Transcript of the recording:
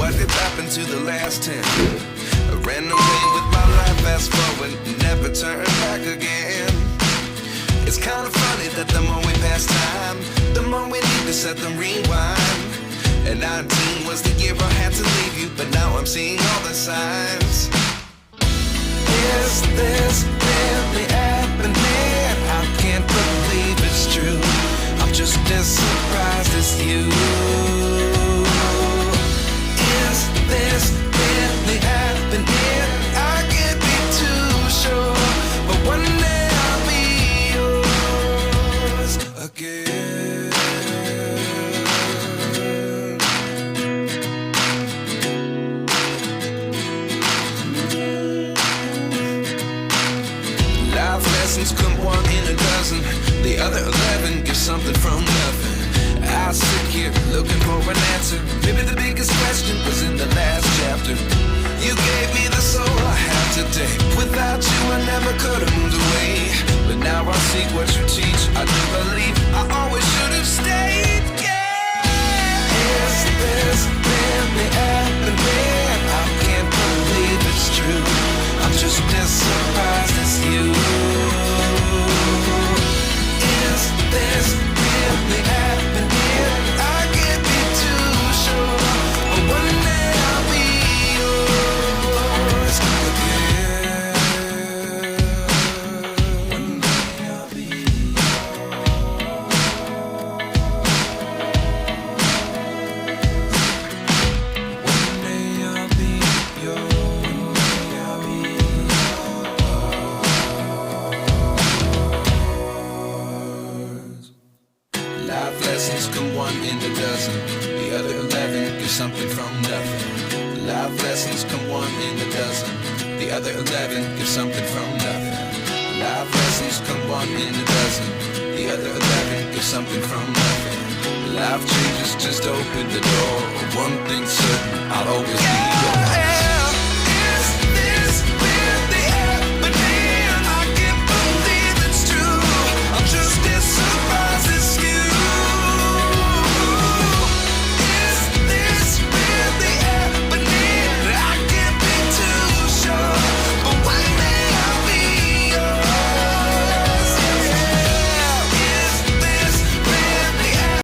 what did happen to the last 10? I ran away with my life, fast forward, never turn back again. It's kind of funny that the more we pass time, the more we need to set them rewind. And 19 was the year I had to leave you, but now I'm seeing all the signs. Is this really happening? I can't believe it's true. I'm just as surprised as you. Is this really happening? I can't be too sure, but one day I'll be yours again. Life lessons come one in a dozen. The other 11 give something from nothing. I sit here looking for an answer. Maybe the biggest question was in the last chapter. You gave me the soul I have today. Without you I never could have moved away. But now I see what you teach. I do believe I always should have stayed. Yeah. Is this really happening? I can't believe it's true. I'm just as surprised as you. Is this really happening? I can't be too sure, but one day I'll be yours again. One day I'll be yours. One day I'll be yours. One day I'll be yours. Life lessons come one in a dozen. The other 11 give something from nothing. Life lessons come one in a dozen. The other 11 give something from nothing. Life lessons come one in a dozen. The other 11 give something from nothing. Life changes just open the door. One thing's certain, I'll always be